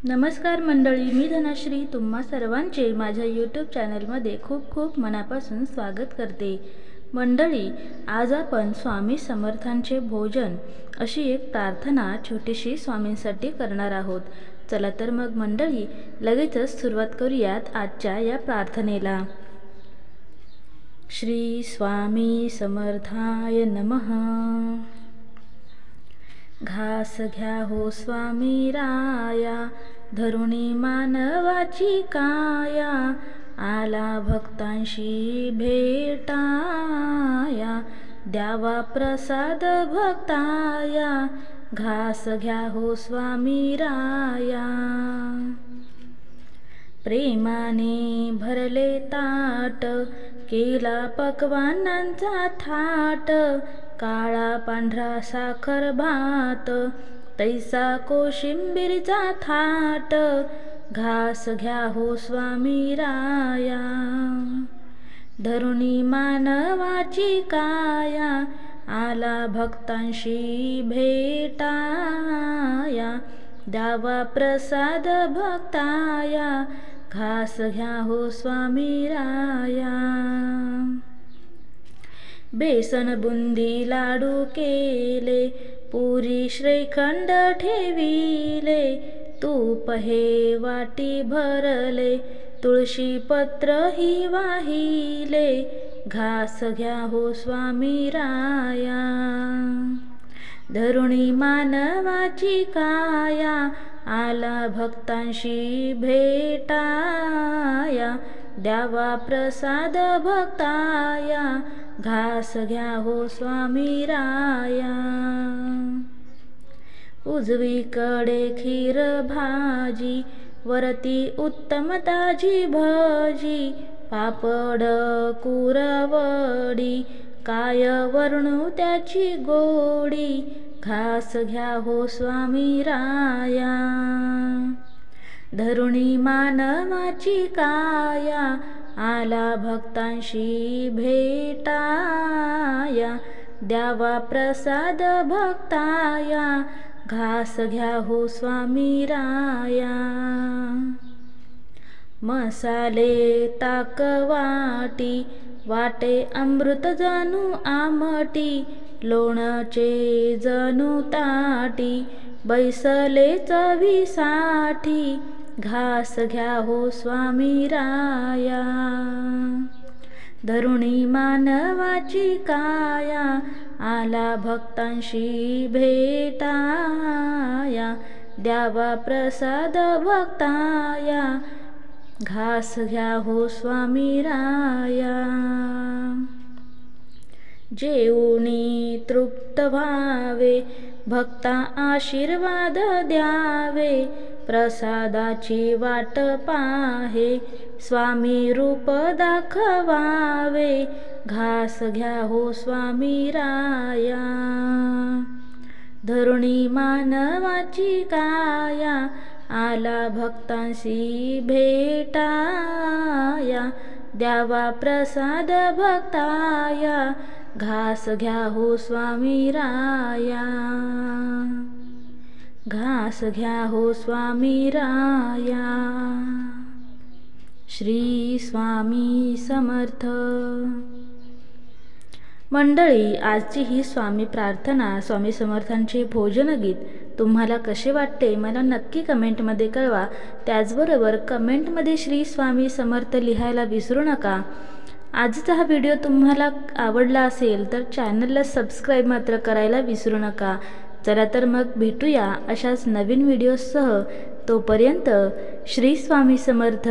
नमस्कार मंडळी, मी धनश्री तुम्हा सर्वांचे माझ्या यूट्यूब चॅनलमध्ये खूप खूप मनापासून स्वागत करते। मंडळी, आज आपण स्वामी समर्थांचे भोजन अशी एक प्रार्थना छोटीशी स्वामींसाठी करणार आहोत। चला तर मग मंडळी, लगेचच सुरुवात करूयात आजच्या या प्रार्थनेला। श्री स्वामी समर्थाय नमः। घास घ्या हो स्वामी राया, धरुणी मानवाची काया, आला भक्तांशी भेटाया, द्यावा प्रसाद भक्ताया, घास घ्या हो स्वामी राया। प्रेमाने भरले ताट, केला पक्वान्नांचा थाट, काळा पांढरा साखर भात, तैसा कोशिंबीरचा थाट, घास घ्या हो स्वामी राया। धरुणी मानवाची काया, आला भक्तांशी भेटाया, द्यावा प्रसाद भक्ताया, घास घ्या हो स्वामी राया। बेसन बुंदी लाडू केले, पुरी श्रीखंड ठेविले, तूप हे वाटी भरले, तुळशी पत्र ही वाहिले, घास घ्या हो स्वामी राया। धरुणी मानवाची काया, आला भक्तांशी भेटाया, द्यावा प्रसाद भक्ताया, घास घ्या हो स्वामी राया। उजवीकडे खीर भाजी, वरती उत्तम ताजी भजी, पापड कुरवडी, काय वर्णू त्याची गोडी, घास घ्या हो स्वामी राया। धरुणी मानवाची काया, आला भक्तांशी भेटाया, द्यावा प्रसाद भक्ताया, घास घ्या हो स्वामी राया। मसाले ताक वाटी, वाटे अमृत जणू आमटी, लोणचे जणू ताटी, बैसले चवीसाठी, घास घ्या हो स्वामी राया। धरुणी मानवाची काया, आला भक्तांशी भेटाया, द्यावा प्रसाद भक्ताया, घास घ्या हो स्वामी राया। जेऊनी तृप्त व्हावे, भक्ता आशीर्वाद द्यावे, प्रसादाची वाट पाहे, स्वामी रूप दाखवावे, घास घ्या हो स्वामी राया। धरुणी मानवाची काया, आला भक्तांशी भेटाया, द्यावा प्रसाद भक्ताया, घास घ्या हो स्वामी राया। घास घ्या हो स्वामी राया। श्री स्वामी समर्थ। मंडळी, आजची ही स्वामी प्रार्थना, स्वामी समर्थांचे भोजन गीत तुम्हाला कसे वाटते मला नक्की कमेंटमध्ये कळवा। त्याचबरोबर कमेंटमध्ये श्री स्वामी समर्थ लिहायला विसरू नका। आजचा हा व्हिडिओ तुम्हाला आवडला असेल तर चॅनलला सबस्क्राईब मात्र करायला विसरू नका। चला तर मग भेटूया अशाच नवीन व्हिडिओसह। तोपर्यंत श्री स्वामी समर्थ।